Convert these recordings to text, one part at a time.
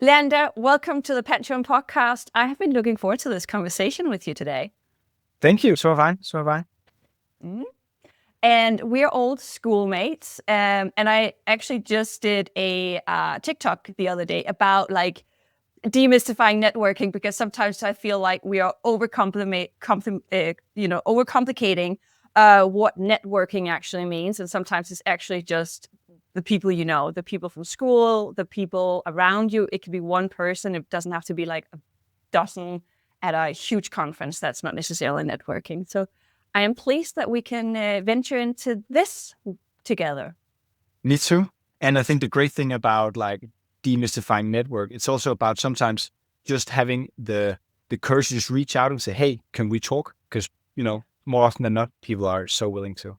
Leander, welcome to the Pantrium Podcast. I have been looking forward to this conversation with you today. Thank you. So have I. Mm-hmm. And we're old schoolmates. And I actually just did a TikTok the other day about demystifying networking, because sometimes I feel like we are overcomplicating what networking actually means. And sometimes it's actually just the people you know, the people from school, the people around you. It could be one person. It doesn't have to be like a dozen at a huge conference. That's not necessarily networking. So I am pleased that we can venture into this together. Me too. And I think the great thing about demystifying network, it's also about sometimes just having the courage to just reach out and say, hey, can we talk? Because, more often than not, people are so willing to.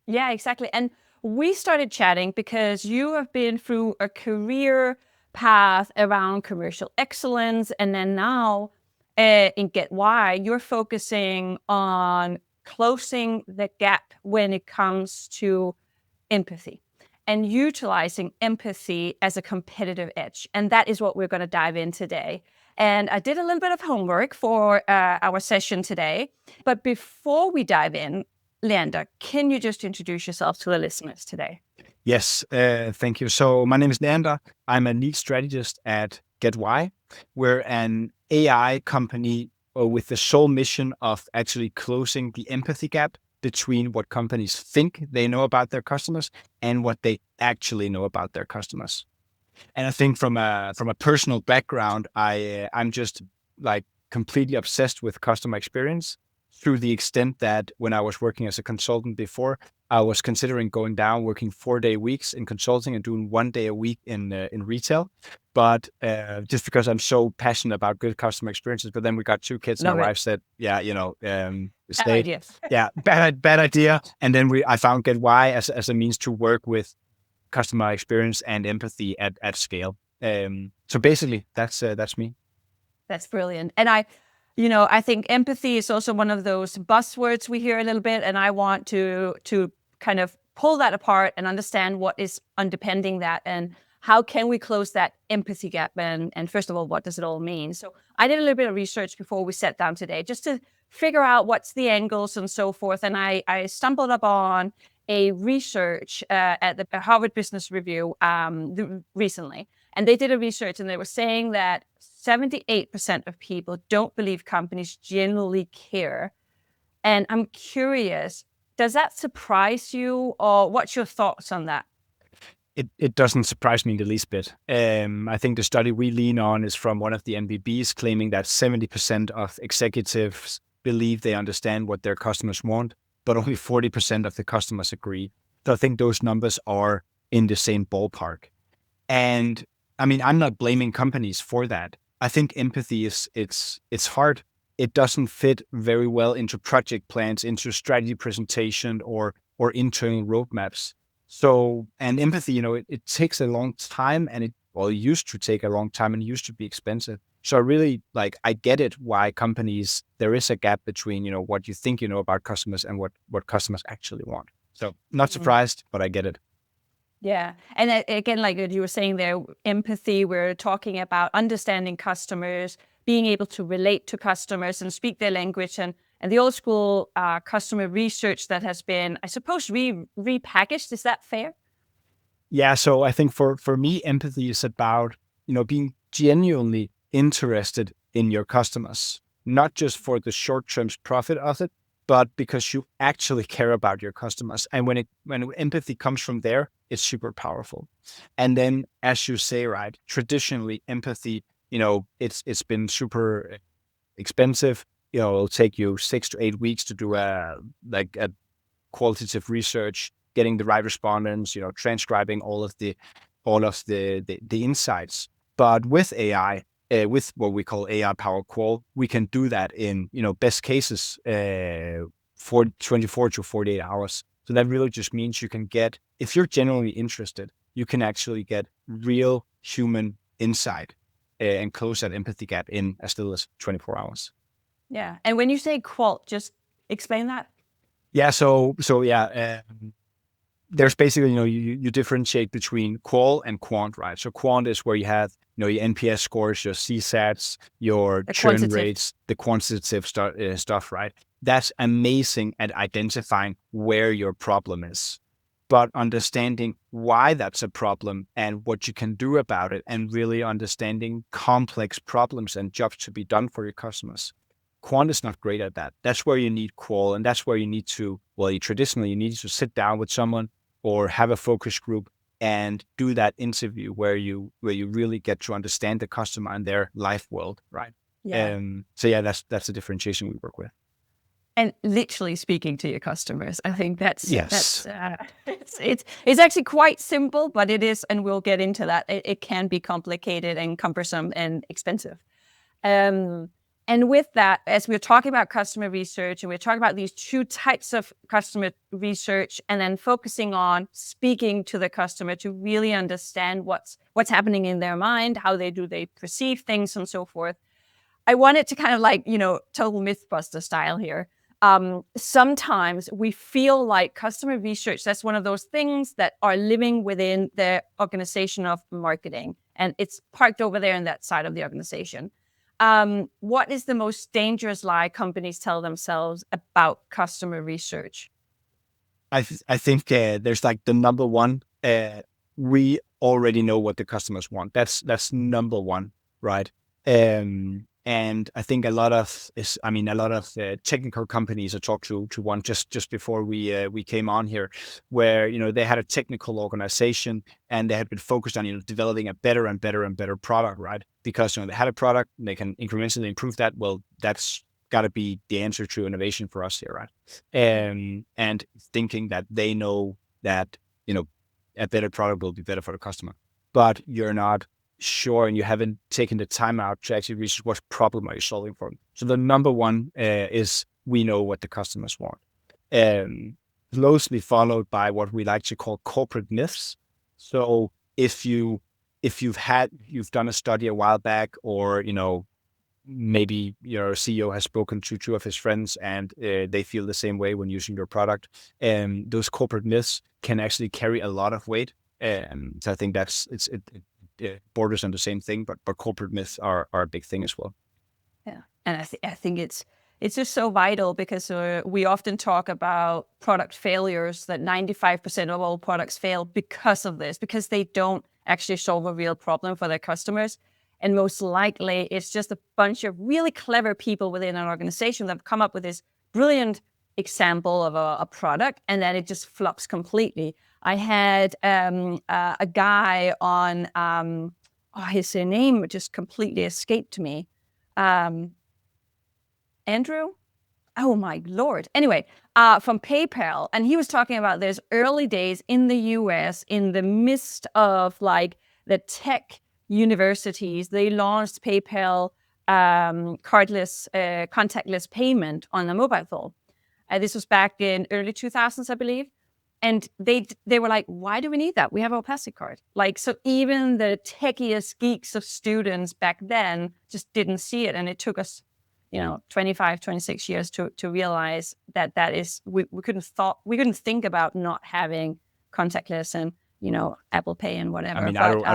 Yeah, exactly. And we started chatting because you have been through a career path around commercial excellence. And then now in GetWhy, you're focusing on closing the gap when it comes to empathy and utilizing empathy as a competitive edge. And that is what we're going to dive in today. And I did a little bit of homework for our session today. But before we dive in, Leander, can you just introduce yourself to the listeners today? Yes, thank you. So my name is Leander. I'm a lead strategist at GetWhy. We're an AI company with the sole mission of actually closing the empathy gap between what companies think they know about their customers and what they actually know about their customers. And I think from a personal background, I'm just completely obsessed with customer experience, through the extent that when I was working as a consultant before, I was considering going down, working 4-day weeks in consulting and doing 1 day a week in retail. But just because I'm so passionate about good customer experiences, but then we got 2 kids, and my wife said, stay. Bad idea. And then I found GetWhy as a means to work with customer experience and empathy at scale. So basically, that's me. That's brilliant. And I think empathy is also one of those buzzwords we hear a little bit, and I want to kind of pull that apart and understand what is underpinning that and how can we close that empathy gap, and first of all, what does it all mean? So I did a little bit of research before we sat down today just to figure out what's the angles and so forth, and I stumbled upon a research at the Harvard Business Review recently, and they did a research and they were saying that 78% of people don't believe companies genuinely care. And I'm curious, does that surprise you, or what's your thoughts on that? It doesn't surprise me in the least bit. I think the study we lean on is from one of the MBBs, claiming that 70% of executives believe they understand what their customers want, but only 40% of the customers agree. So I think those numbers are in the same ballpark. And I mean, I'm not blaming companies for that. I think empathy it's hard. It doesn't fit very well into project plans, into strategy presentation, or internal roadmaps. So, and empathy, it takes a long time, and it used to take a long time, and it used to be expensive. So I really I get it why companies, there is a gap between, what you think you know about customers and what customers actually want. So not surprised, but I get it. Yeah. And again, like you were saying there, empathy, we're talking about understanding customers, being able to relate to customers and speak their language, and the old school customer research that has been, I suppose, repackaged. Is that fair? Yeah. So I think for me, empathy is about, being genuinely interested in your customers, not just for the short-term profit of it, but because you actually care about your customers. And when empathy comes from there, it's super powerful. And then, as you say, right, traditionally empathy, it's been super expensive. It'll take you 6 to 8 weeks to do a qualitative research, getting the right respondents, transcribing all of the insights. But with AI, with what we call AI powered qual, we can do that in, best cases, for 24 to 48 hours. So that really just means you can get, if you're genuinely interested, you can actually get real human insight and close that empathy gap in as little as 24 hours. Yeah. And when you say qual, just explain that. Yeah. So there's basically, you differentiate between qual and quant, right? So quant is where you have your NPS scores, your CSATs, your churn rates, the quantitative stuff, right? That's amazing at identifying where your problem is, but understanding why that's a problem and what you can do about it, and really understanding complex problems and jobs to be done for your customers. Quant is not great at that. That's where you need qual, and that's where you need to, traditionally you need to sit down with someone or have a focus group and do that interview where you really get to understand the customer and their life world, right? Yeah. So yeah, that's the differentiation we work with. And literally speaking to your customers, I think it's actually quite simple, but it is, and we'll get into that. It can be complicated and cumbersome and expensive. And with that, as we're talking about customer research, and we're talking about these two types of customer research, and then focusing on speaking to the customer to really understand what's happening in their mind, how they perceive things, and so forth. I wanted to kind of total Mythbuster style here. Sometimes we feel like customer research, that's one of those things that are living within the organization of marketing, and it's parked over there in that side of the organization. What is the most dangerous lie companies tell themselves about customer research? I think there's the number one. We already know what the customers want. That's number one, right? And I think a lot of technical companies I talked to one just before we came on here, where they had a technical organization and they had been focused on developing a better and better and better product, right? Because they had a product and they can incrementally improve that. Well, that's got to be the answer to innovation for us here, right? And thinking that they know that a better product will be better for the customer, but you're not sure and you haven't taken the time out to actually research what problem are you solving for them. So the number one is we know what the customers want. Closely followed by what we like to call corporate myths. So if you've done a study a while back, or maybe your CEO has spoken to two of his friends and they feel the same way when using your product, those corporate myths can actually carry a lot of weight. So I think it borders on the same thing, but corporate myths are a big thing as well. Yeah, and I think it's just so vital, because we often talk about product failures, that 95% of all products fail because of this, because they don't actually solve a real problem for their customers. And most likely it's just a bunch of really clever people within an organization that have come up with this brilliant example of a product, and then it just flops completely. I had a guy on, his name just completely escaped me. Andrew? Oh my Lord. Anyway, from PayPal. And he was talking about this early days in the US, in the midst of the tech universities. They launched PayPal cardless, contactless payment on the mobile phone. This was back in early 2000s, I believe. And they were like, why do we need that? We have our plastic card. So even the techiest geeks of students back then just didn't see it. And it took us, 25, 26 years to realize that is, we couldn't think about not having contactless and, Apple Pay and whatever. I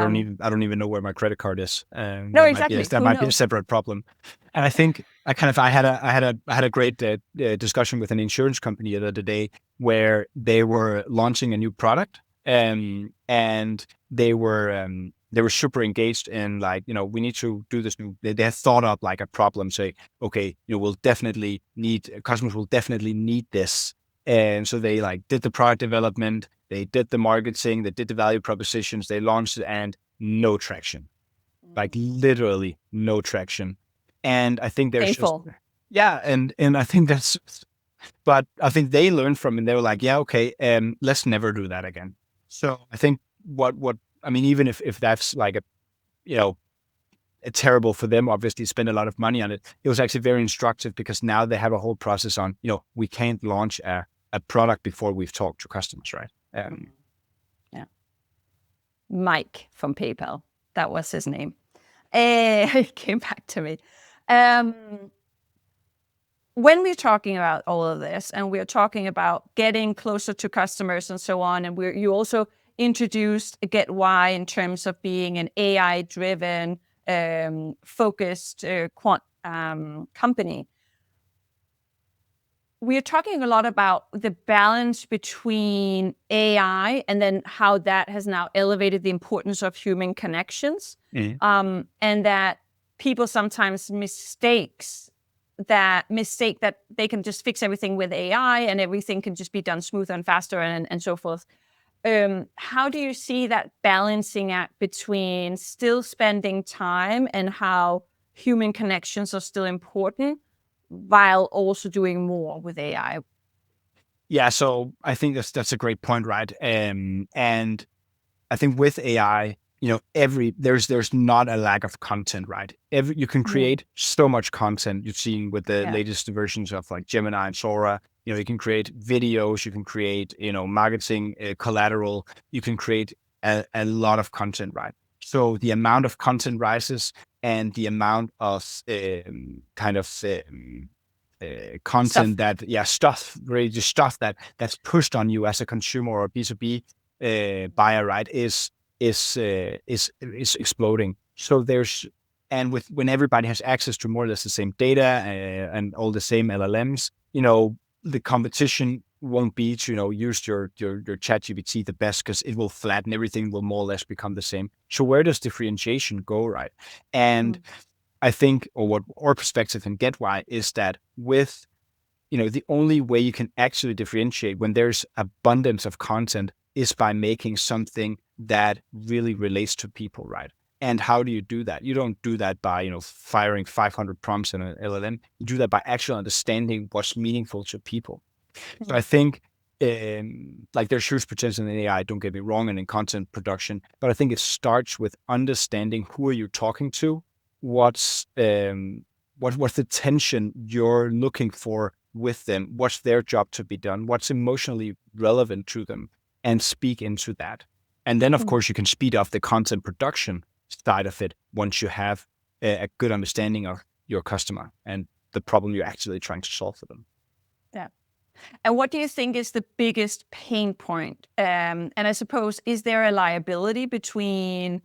mean, I don't even know where my credit card is. No, exactly. That might be a separate problem. And I think I had a great discussion with an insurance company the other day where they were launching a new product, and they were super engaged in we need to do this new. They had thought up a problem, say, okay, customers will definitely need this. And so they did the product development, they did the marketing, they did the value propositions, they launched it, and no traction, literally no traction. And I think there's painful. And I think but I think they learned from it. And they were like, yeah, okay, let's never do that again. So I think even if that's terrible for them, obviously spend a lot of money on it. It was actually very instructive, because now they have a whole process on, we can't launch a product before we've talked to customers, right? Yeah. Mike from PayPal, that was his name. He came back to me. When we're talking about all of this, and we're talking about getting closer to customers and so on, and you also introduced GetWhy in terms of being an AI-driven, focused quant company. We're talking a lot about the balance between AI and then how that has now elevated the importance of human connections, and that people sometimes mistake that they can just fix everything with AI and everything can just be done smoother and faster and so forth. How do you see that balancing act between still spending time and how human connections are still important while also doing more with AI? Yeah, so I think that's a great point, right? And I think with AI, there's not a lack of content, right? You can create so much content. You've seen with the latest versions of like Gemini and Sora. You can create videos, you can create marketing collateral, you can create a lot of content, right? So the amount of content rises, and the amount of content that's pushed on you as a consumer or a B2B buyer, right, is exploding. So when everybody has access to more or less the same data and all the same LLMs, the competition won't be to use your ChatGPT the best, because it will flatten everything, will more or less become the same. So where does differentiation go, right? And I think, or what our perspective in GetWhy is that with, the only way you can actually differentiate when there's abundance of content is by making something that really relates to people, right? And how do you do that? You don't do that by, firing 500 prompts in an LLM. You do that by actually understanding what's meaningful to people. So I think there's huge potential in AI, don't get me wrong, and in content production, but I think it starts with understanding who are you talking to, what's the tension you're looking for with them, what's their job to be done, what's emotionally relevant to them, and speak into that. And then, of course, you can speed up the content production side of it once you have a good understanding of your customer and the problem you're actually trying to solve for them. Yeah. And what do you think is the biggest pain point? And I suppose, is there a liability between,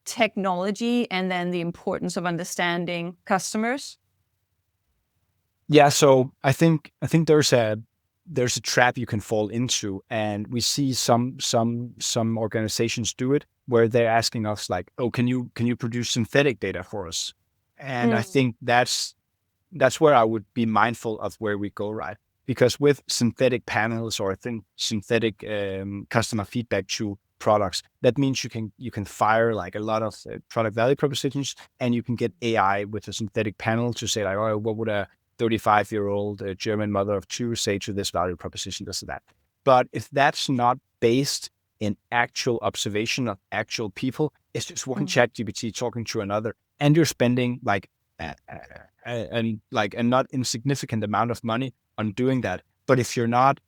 technology and then the importance of understanding customers? Yeah, so I think there's a trap you can fall into, and we see some organizations do it, where they're asking us like, "Oh, can you produce synthetic data for us?" And I think that's where I would be mindful of where we go, right? Because with synthetic panels, or I think synthetic customer feedback to products, that means you can fire like a lot of product value propositions, and you can get AI with a synthetic panel to say like, "Oh, what would a 35-year-old German mother of two say to this value proposition, this or that?" But if that's not based in actual observation of actual people, it's just one chat GPT talking to another, and you're spending like a not insignificant amount of money on doing that. But if you're not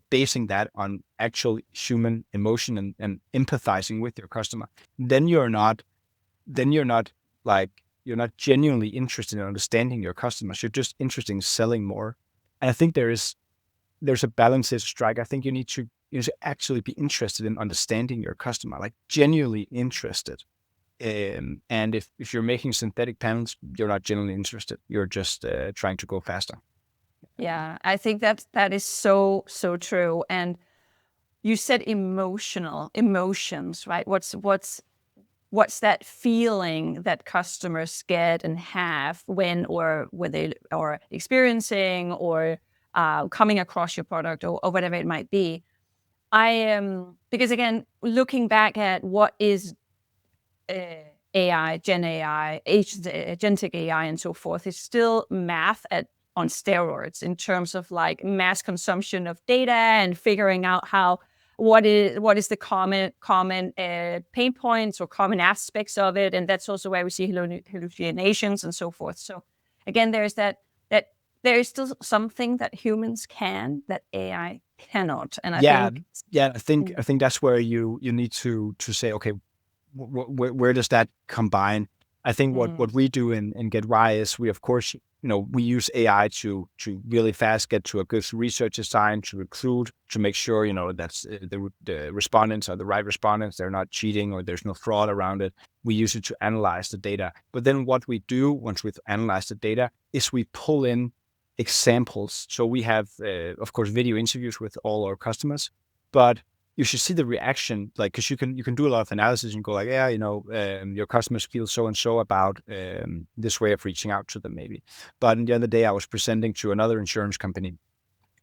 basing that on actual human emotion and empathizing with your customer, then you're not genuinely interested in understanding your customers. You're just interested in selling more. And I think there's a balance to strike. I think you need to actually be interested in understanding your customer, like genuinely interested. And if you're making synthetic panels, you're not genuinely interested. You're just trying to go faster. Yeah, I think that is so true. And you said emotions, right? What's that feeling that customers get and have when they are experiencing or coming across your product or whatever it might be? Because again, looking back at what is AI, Gen AI, agentic AI, and so forth, is still math on steroids in terms of like mass consumption of data and figuring out what is the common pain points or common aspects of it, and that's also where we see hallucinations and so forth. So again, there's that there is still something that humans can that AI cannot, and I think that's where you need to say, okay, where does that combine? I think what we do in GetWhy is we, of course, we use AI to really fast get to a good research design, to recruit, to make sure, that's the respondents are the right respondents. They're not cheating or there's no fraud around it. We use it to analyze the data. But then what we do once we've analyzed the data is we pull in examples. So we have, of course, video interviews with all our customers, but you should see the reaction, like, because you can do a lot of analysis and go like, yeah, your customers feel so and so about this way of reaching out to them, maybe. But the other day, I was presenting to another insurance company,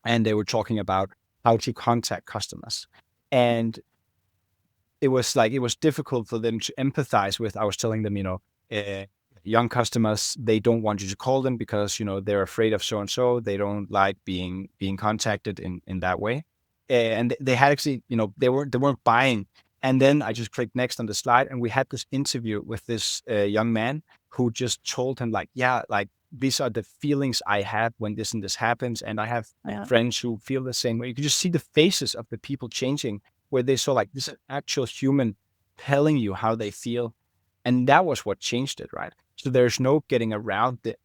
and they were talking about how to contact customers, and it was difficult for them to empathize with. I was telling them, young customers, they don't want you to call them because they're afraid of so and so. They don't like being contacted in that way. And they had actually, they weren't buying. And then I just clicked next on the slide, and we had this interview with this young man who just told him like, yeah, like these are the feelings I have when this and this happens, and I have friends who feel the same way. You can just see the faces of the people changing, where they saw like this is an actual human telling you how they feel, and that was what changed it, right? So there's no getting around the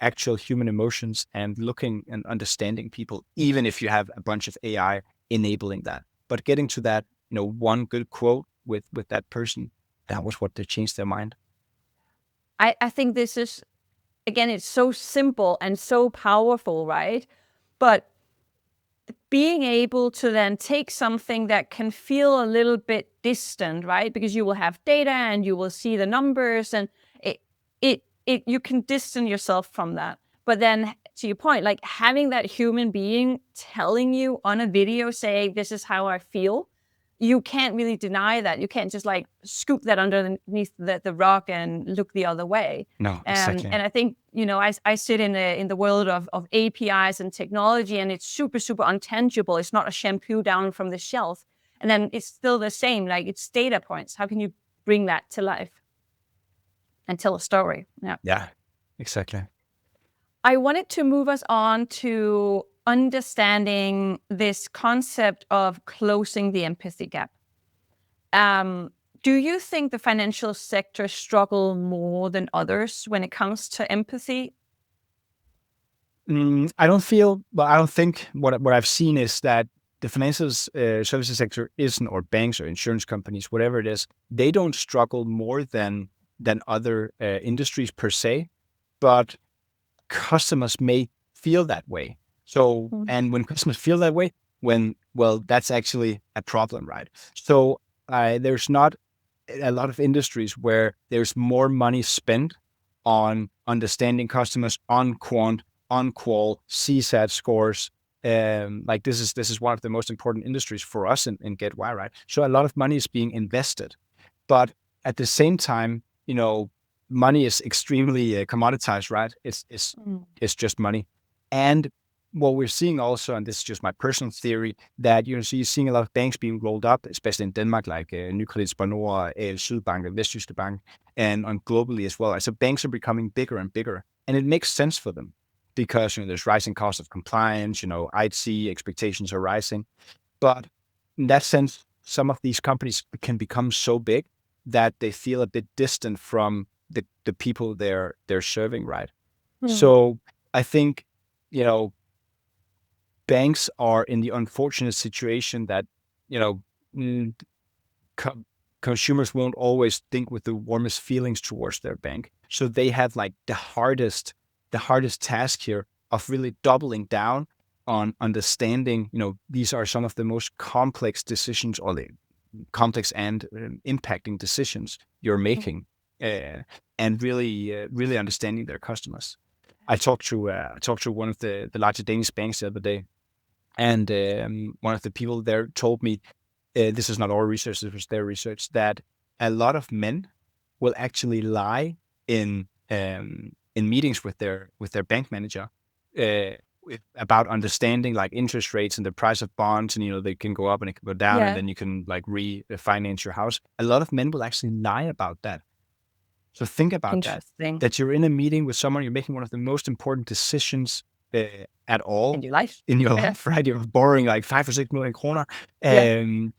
actual human emotions and looking and understanding people, even if you have a bunch of AI enabling that. But getting to that, one good quote with that person, that was what changed their mind. I think this is, again, it's so simple and so powerful, right? But being able to then take something that can feel a little bit distant, right? Because you will have data and you will see the numbers, and you can distance yourself from that. But then, to your point, like having that human being telling you on a video saying, this is how I feel, you can't really deny that. You can't just like scoop that underneath the rock and look the other way. No, exactly. And I think, I sit in the world of APIs and technology, and it's super, super untangible. It's not a shampoo down from the shelf. And then it's still the same, like it's data points. How can you bring that to life and tell a story? Yeah, exactly. I wanted to move us on to understanding this concept of closing the empathy gap. Do you think the financial sector struggle more than others when it comes to empathy? I don't think what I've seen is that the financial services sector isn't, or banks or insurance companies, whatever it is, they don't struggle more than other industries per se, but customers may feel that way. So, and when customers feel that way, that's actually a problem, right? So there's not a lot of industries where there's more money spent on understanding customers, on quant, on qual, CSAT scores. Like this is one of the most important industries for us in GetWhy, right? So a lot of money is being invested, but at the same time, money is extremely commoditized, right? It's just money. And what we're seeing also, and this is just my personal theory, that so you're seeing a lot of banks being rolled up, especially in Denmark, like Nykredit, Spar AL Sydbank, and Vestjyske Bank, and on globally as well. So banks are becoming bigger and bigger, and it makes sense for them because there's rising cost of compliance. IT expectations are rising, but in that sense, some of these companies can become so big that they feel a bit distant from the people they're serving, right? So I think, banks are in the unfortunate situation that, consumers won't always think with the warmest feelings towards their bank. So they have like the hardest task here of really doubling down on understanding, these are some of the most complex decisions, or the complex and impacting decisions you're making, and really understanding their customers. I talked to one of the larger Danish banks the other day, and one of the people there told me, this is not our research, this was their research, that a lot of men will actually lie in meetings with their bank manager about understanding like interest rates and the price of bonds, and they can go up and it can go down, and then you can like refinance your house. A lot of men will actually lie about that. So think about that you're in a meeting with someone, you're making one of the most important decisions at all in your life, right? You're borrowing like 5 or 6 million kroner, and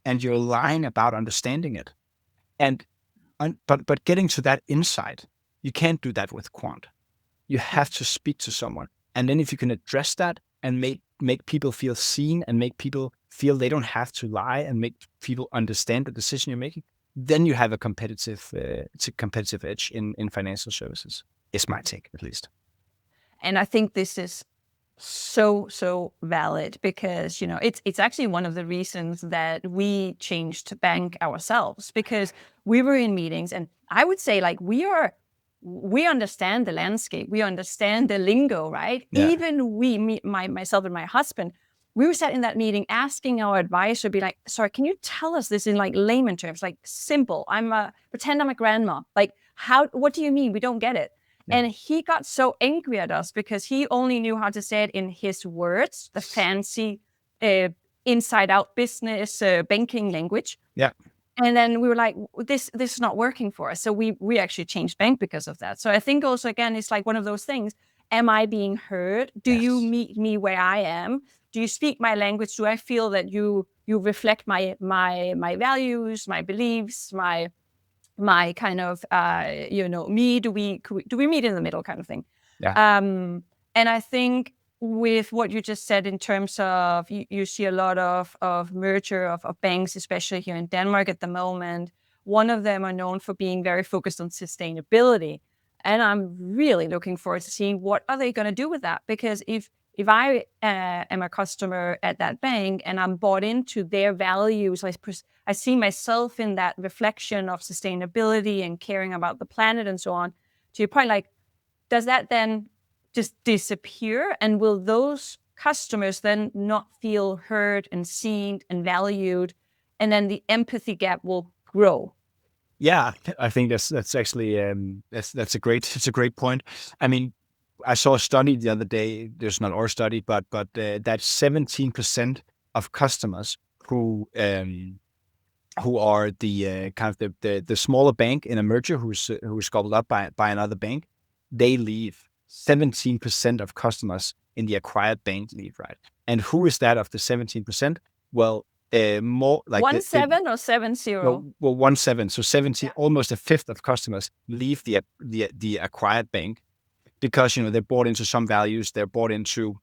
you're lying about understanding it. And But getting to that insight, you can't do that with quant. You have to speak to someone. And then if you can address that and make people feel seen and make people feel they don't have to lie and make people understand the decision you're making, then you have a competitive edge in financial services. Is my take, at least. And I think this is so valid because, it's actually one of the reasons that we changed bank ourselves, because we were in meetings and I would say like we understand the landscape, we understand the lingo, right? Yeah. Even myself and my husband, we were sat in that meeting asking our advisor, be like, sorry, can you tell us this in like layman terms, like simple? Pretend I'm a grandma. Like, what do you mean? We don't get it. Yeah. And he got so angry at us because he only knew how to say it in his words, the fancy inside out business banking language. Yeah. And then we were like, this is not working for us. So we actually changed bank because of that. So I think also, again, it's like one of those things. Am I being heard? Do you meet me where I am? Do you speak my language? Do I feel that you reflect my values, my beliefs, my kind of me? Do we meet in the middle, kind of thing? Yeah. And I think with what you just said in terms of you see a lot of merger of banks, especially here in Denmark at the moment. One of them are known for being very focused on sustainability. And I'm really looking forward to seeing what are they going to do with that. Because if I am a customer at that bank and I'm bought into their values, I see myself in that reflection of sustainability and caring about the planet and so on. To your point, like, does that then just disappear? And will those customers then not feel heard and seen and valued? And then the empathy gap will grow. Yeah, I think that's actually that's a great point. I mean, I saw a study the other day. There's not our study, but that 17% of customers who are the kind of the smaller bank in a merger who's gobbled up by another bank, they leave. 17% of customers in the acquired bank leave, right? And who is that of the 17%? Well, more like 17 or 70? Well, 17. So 17, yeah. Almost a fifth of customers leave the acquired bank because they're bought into some values, they're bought into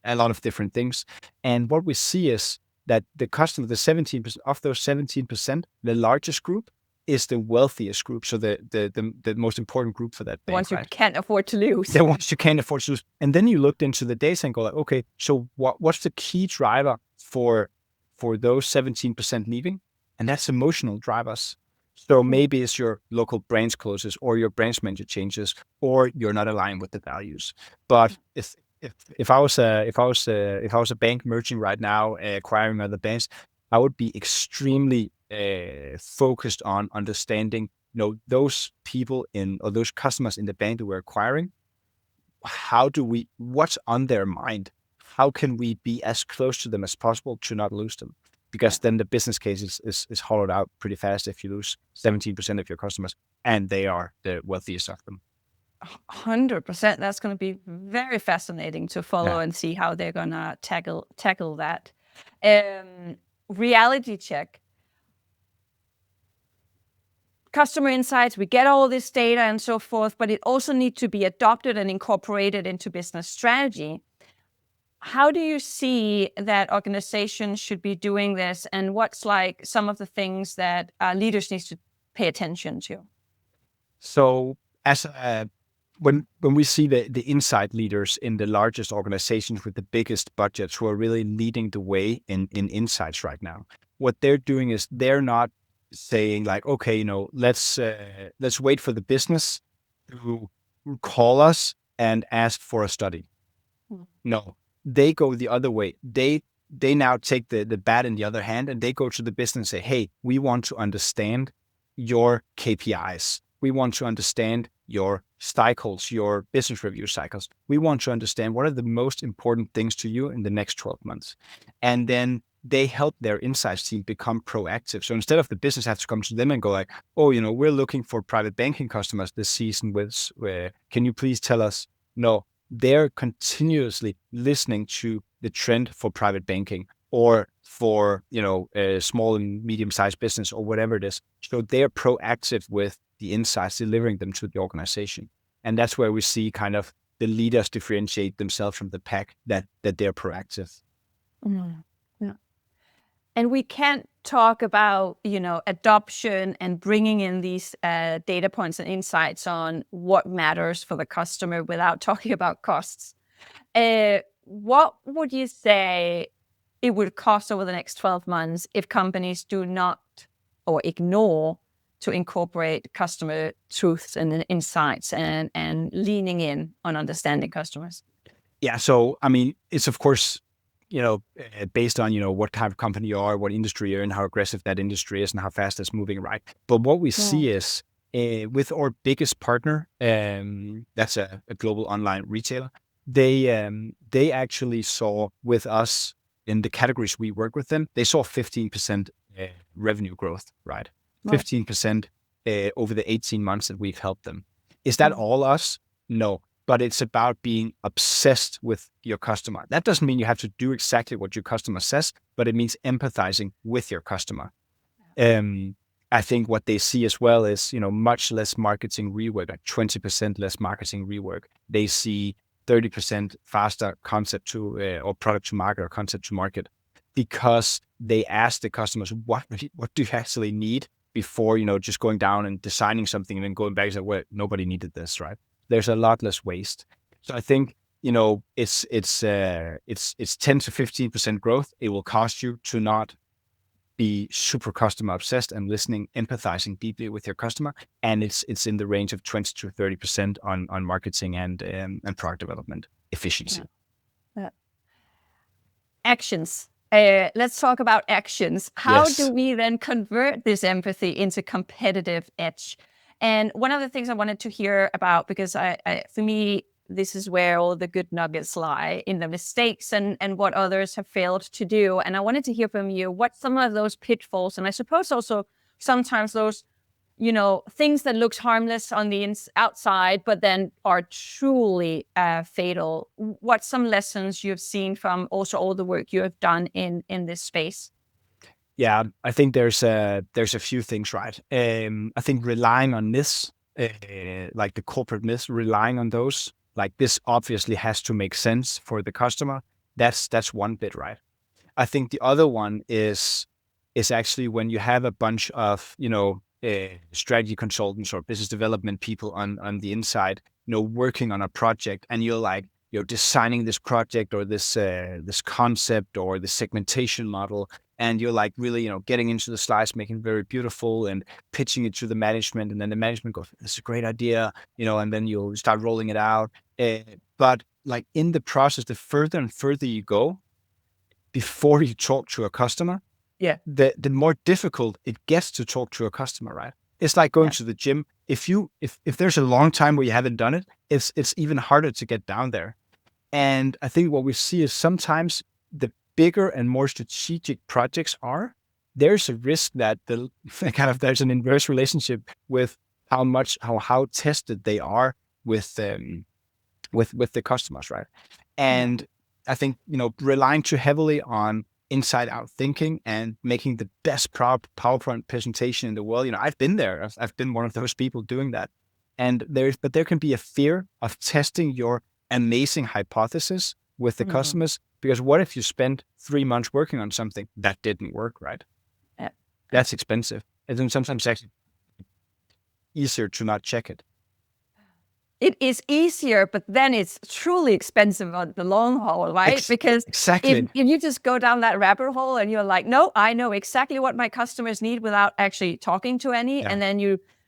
a lot of different things. And what we see is that the 17% of those 17%, the largest group is the wealthiest group. So the most important group for that bank. The ones you can't afford to lose. The ones you can't afford to lose. And then you looked into the data and go like, okay, so what's the key driver for those 17% leaving? And that's emotional drivers. So maybe it's your local branch closes or your branch manager changes or you're not aligned with the values. But if I was a bank merging right now, acquiring other banks, I would be extremely focused on understanding those people or those customers in the bank that we're acquiring. What's on their mind? How can we be as close to them as possible to not lose them? Because then the business case is hollowed out pretty fast if you lose 17% of your customers and they are the wealthiest of them. 100%. That's going to be very fascinating to follow and see how they're going to tackle that. Reality check. Customer insights, we get all this data and so forth, but it also needs to be adopted and incorporated into business strategy. How do you see that organizations should be doing this, and what's like some of the things that leaders need to pay attention to? So when we see the insight leaders in the largest organizations with the biggest budgets who are really leading the way in insights right now, what they're doing is they're not saying like, okay, let's wait for the business to call us and ask for a study. No, they go the other way. They now take the bat in the other hand and they go to the business and say, hey, we want to understand your KPIs. We want to understand your cycles, your business review cycles. We want to understand what are the most important things to you in the next 12 months. And then they help their insights team become proactive. So instead of the business have to come to them and go like, oh, we're looking for private banking customers this season can you please tell us? No, they're continuously listening to the trend for private banking or for, a small and medium-sized business or whatever it is. So they're proactive with the insights, delivering them to the organization. And that's where we see kind of the leaders differentiate themselves from the pack, that they're proactive. Yeah. And we can't talk about, adoption and bringing in these data points and insights on what matters for the customer without talking about costs. What would you say it would cost over the next 12 months if companies do not or ignore to incorporate customer truths and insights and leaning in on understanding customers? Yeah. So, I mean, it's of course, based on, what kind of company you are, what industry you're in, how aggressive that industry is and how fast it's moving, right? But what we see is with our biggest partner, that's a global online retailer, they actually saw with us in the categories we work with them, they saw 15% revenue growth, right? 15% over the 18 months that we've helped them. Is that all us? No. But it's about being obsessed with your customer. That doesn't mean you have to do exactly what your customer says, but it means empathizing with your customer. I think what they see as well is, much less marketing rework, like 20% less marketing rework. They see 30% faster concept to or product to market or concept to market, because they ask the customers, what do you actually need before, just going down and designing something and then going back and say, well, nobody needed this, right? There's a lot less waste. So I think, it's 10 to 15% growth. It will cost you to not be super customer obsessed and listening, empathizing deeply with your customer. And it's in the range of 20 to 30% on marketing and product development efficiency. Yeah. Actions. Let's talk about actions. How do we then convert this empathy into competitive edge? And one of the things I wanted to hear about, because for me, this is where all the good nuggets lie, in the mistakes and what others have failed to do. And I wanted to hear from you what some of those pitfalls, and I suppose also sometimes those, things that looks harmless on the outside, but then are truly fatal. What some lessons you've seen from also all the work you have done in this space? Yeah, I think there's a few things, right? I think relying on myths, like the corporate myths, relying on those, like this obviously has to make sense for the customer. That's one bit, right? I think the other one is actually when you have a bunch of strategy consultants or business development people on the inside, working on a project, and you're designing this project or this concept or the segmentation model, and you're like really getting into the slides, making it very beautiful and pitching it to the management, and then the management goes, "This is a great idea," and then you'll start rolling it out. But like in the process, the further and further you go before you talk to a customer, the more difficult it gets to talk to a customer, right? It's like going to the gym. If there's a long time where you haven't done it, it's even harder to get down there. And I think what we see is sometimes the bigger and more strategic projects there's a risk that there's an inverse relationship with how tested they are with the customers, right? And I think relying too heavily on inside out thinking and making the best PowerPoint presentation in the world. I've been there. I've been one of those people doing that. And there can be a fear of testing your amazing hypothesis with the customers, because what if you spend 3 months working on something that didn't work, right? Yeah. That's expensive. And then sometimes it's actually easier to not check it. It is easier, but then it's truly expensive on the long haul, right? Because exactly. If you just go down that rabbit hole and you're like, no, I know exactly what my customers need without actually talking to any, and then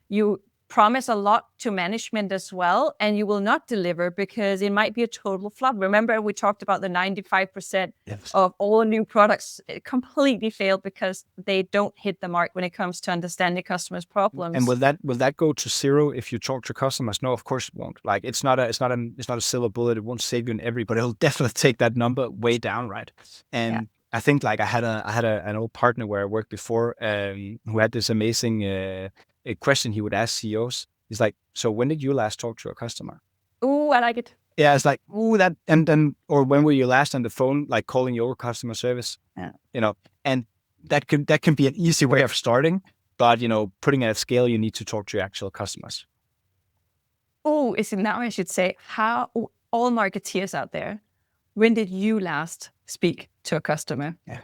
you promise a lot to management as well, and you will not deliver because it might be a total flop. Remember, we talked about the 95% of all new products completely fail because they don't hit the mark when it comes to understanding customers' problems. And will that go to zero if you talk to customers? No, of course it won't. Like it's not a silver bullet. It won't save you in every, but it'll definitely take that number way down, right? And I think like I had an old partner where I worked before, who had this amazing a question he would ask CEOs. He's like, "So when did you last talk to a customer?" Ooh, I like it. Yeah, it's like, ooh, that, and then, or when were you last on the phone, like calling your customer service? Yeah. And that can be an easy way of starting, but putting it at scale, you need to talk to your actual customers. Oh, is it now I should say, how all marketeers out there, when did you last speak to a customer? Yeah.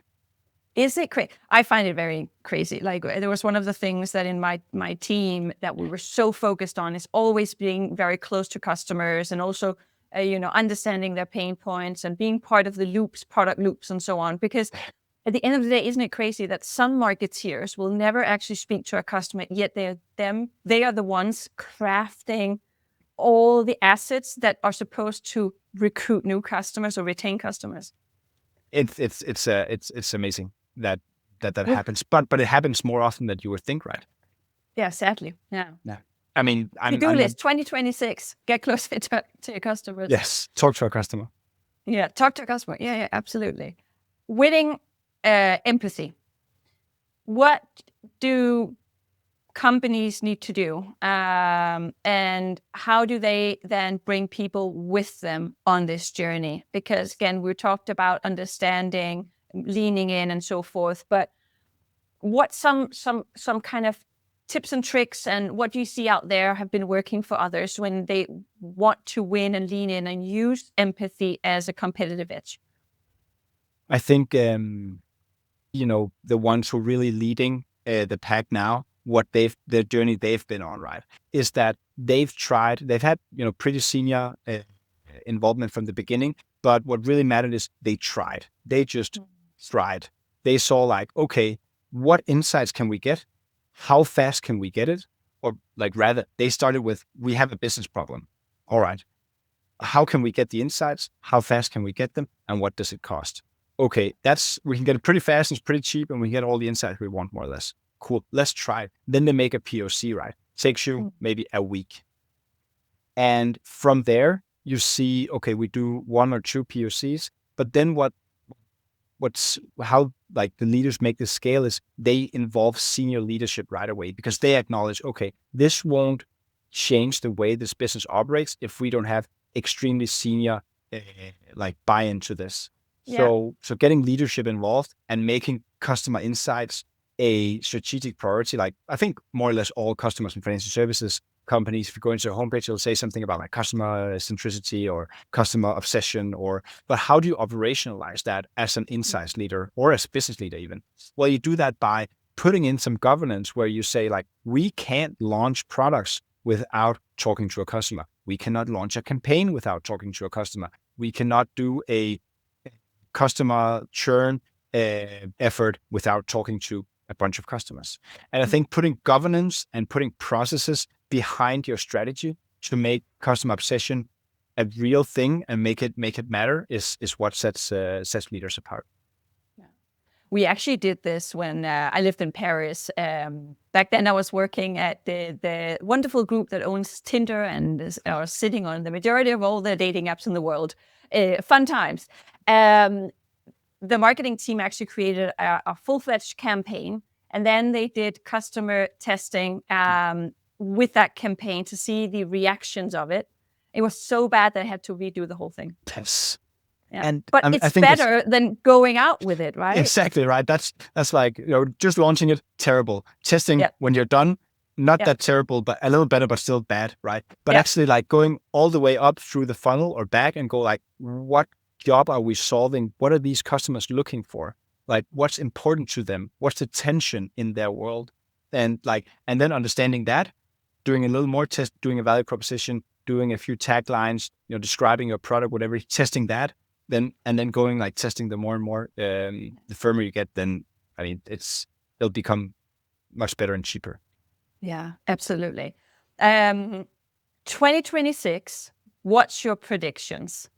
Is it crazy? I find it very crazy. Like there was one of the things that in my team that we were so focused on is always being very close to customers and also, understanding their pain points and being part of the loops, product loops and so on. Because at the end of the day, isn't it crazy that some marketeers will never actually speak to a customer, yet they are the ones crafting all the assets that are supposed to recruit new customers or retain customers. It's amazing that happens, but it happens more often than you would think, right? Yeah, sadly. Yeah. I mean, to-do list 2026. Get closer to your customers. Yes, talk to a customer. Yeah, talk to a customer. Yeah, absolutely. Winning empathy. What do companies need to do, and how do they then bring people with them on this journey? Because again, we talked about understanding, leaning in, and so forth. But what some kind of tips and tricks, and what do you see out there have been working for others when they want to win and lean in and use empathy as a competitive edge? I think the ones who are really leading the pack now, the journey they've been on, right, is that they've had pretty senior involvement from the beginning, but what really mattered is they tried. They just tried. They saw like, okay, what insights can we get? How fast can we get it? Or like rather, they started with, we have a business problem. All right. How can we get the insights? How fast can we get them? And what does it cost? Okay, we can get it pretty fast and it's pretty cheap and we get all the insights we want, more or less. Cool, let's try it. Then they make a POC, right? Takes you maybe a week. And from there, you see, okay, we do 1 or 2 POCs, but then how like the leaders make the scale is they involve senior leadership right away, because they acknowledge, okay, this won't change the way this business operates if we don't have extremely senior like buy-in to this. Yeah. So getting leadership involved and making customer insights a strategic priority. Like I think more or less all customers in financial services companies, if you go into their homepage, it'll say something about like customer centricity or customer obsession, but how do you operationalize that as an insights leader or as a business leader even? Well, you do that by putting in some governance where you say like, we can't launch products without talking to a customer. We cannot launch a campaign without talking to a customer. We cannot do a customer churn effort without talking to a bunch of customers. And I think putting governance and putting processes behind your strategy to make customer obsession a real thing and make it matter is what sets leaders apart. Yeah. We actually did this when I lived in Paris. Back then I was working at the wonderful group that owns Tinder and are sitting on the majority of all the dating apps in the world. Fun times. The marketing team actually created a full-fledged campaign, and then they did customer testing with that campaign to see the reactions of it. It was so bad that I had to redo the whole thing. Yes. Yeah. But it's better than going out with it, right? Exactly, right. That's like, just launching it, terrible. Testing when you're done, not that terrible, but a little better, but still bad, right? But actually like going all the way up through the funnel or back and go like, what job are we solving? What are these customers looking for? Like, what's important to them? What's the tension in their world? And then understanding that, doing a little more test, doing a value proposition, doing a few taglines, describing your product, whatever, testing that, then going like testing the more and more, the firmer you get, then, I mean, it'll become much better and cheaper. Yeah, absolutely. 2026, what's your predictions?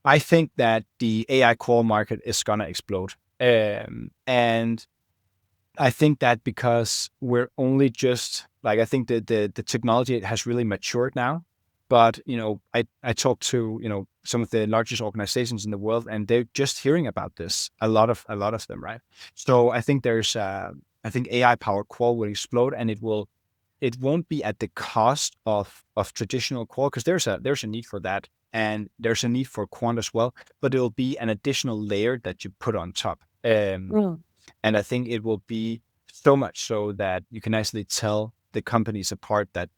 I think that the AI call market is going to explode. And I think that because we're only just I think the technology has really matured now, but, I talked to, some of the largest organizations in the world, and they're just hearing about this. A lot of them, right? So I think I think AI powered call will explode, and it will it won't be at the cost of traditional qual, because there's a need for that, and there's a need for quant as well, but it will be an additional layer that you put on top. And I think it will be so much so that you can actually tell the companies apart that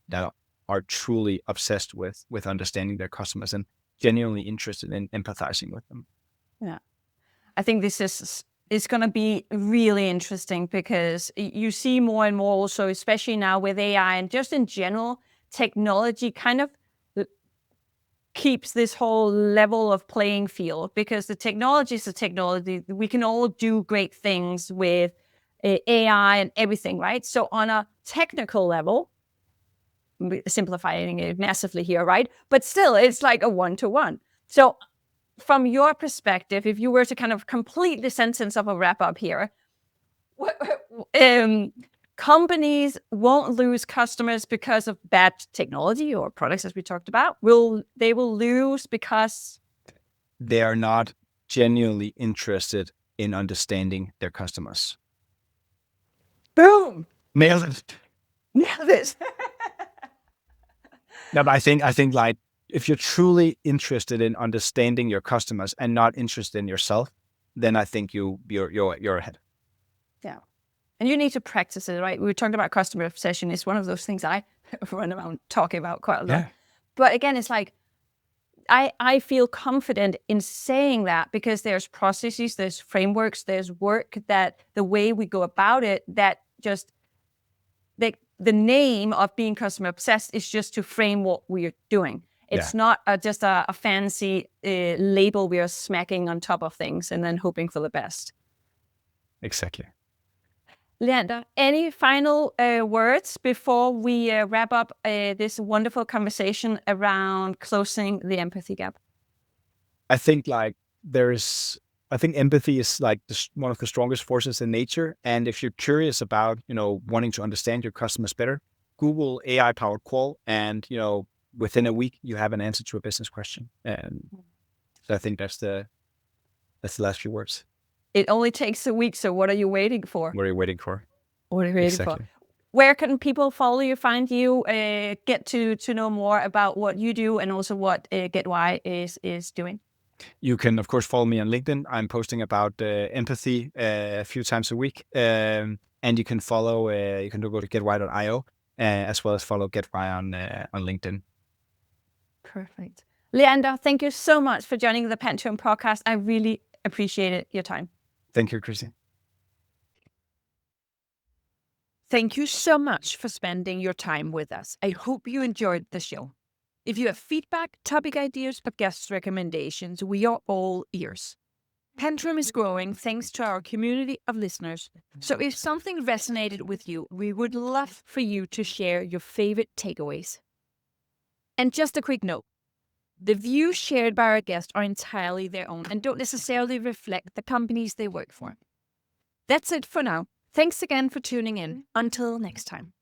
are truly obsessed with understanding their customers and genuinely interested in empathizing with them. Yeah. I think this is going to be really interesting, because you see more and more also, especially now with AI and just in general, technology kind of keeps this whole level of playing field, because the technology is the technology. We can all do great things with AI and everything, right? So on a technical level, simplifying it massively here, right? But still, it's like a one-to-one. So from your perspective, if you were to kind of complete the sentence of a wrap-up here, companies won't lose customers because of bad technology or products, as we talked about. They will lose because they are not genuinely interested in understanding their customers. Boom! Nailed it. Nailed it. No, but I think like, if you're truly interested in understanding your customers and not interested in yourself, then I think you're ahead. Yeah. And you need to practice it, right? We were talking about customer obsession. It's one of those things I run around talking about quite a lot. Yeah. But again, it's like, I feel confident in saying that, because there's processes, there's frameworks, there's work, that the way we go about it, that just the name of being customer obsessed is just to frame what we're doing. It's not just a fancy label we are smacking on top of things and then hoping for the best. Exactly. Leander, any final words before we wrap up this wonderful conversation around closing the empathy gap? I think empathy is like one of the strongest forces in nature. And if you're curious about, wanting to understand your customers better, Google AI-powered qual, and, within a week, you have an answer to a business question. And so I think that's the last few words. It only takes a week, so what are you waiting for? What are you waiting for? What are you waiting for? Where can people follow you, find you, get to know more about what you do, and also what GetWhy is doing? You can, of course, follow me on LinkedIn. I'm posting about empathy a few times a week. And you can follow, you can go to getwhy.io, as well as follow GetWhy on LinkedIn. Perfect. Leander, thank you so much for joining the Pantrium Podcast. I really appreciated your time. Thank you, Chrissy. Thank you so much for spending your time with us. I hope you enjoyed the show. If you have feedback, topic ideas, or guest recommendations, we are all ears. Pantrium is growing thanks to our community of listeners. So if something resonated with you, we would love for you to share your favorite takeaways. And just a quick note. The views shared by our guests are entirely their own and don't necessarily reflect the companies they work for. That's it for now. Thanks again for tuning in. Until next time.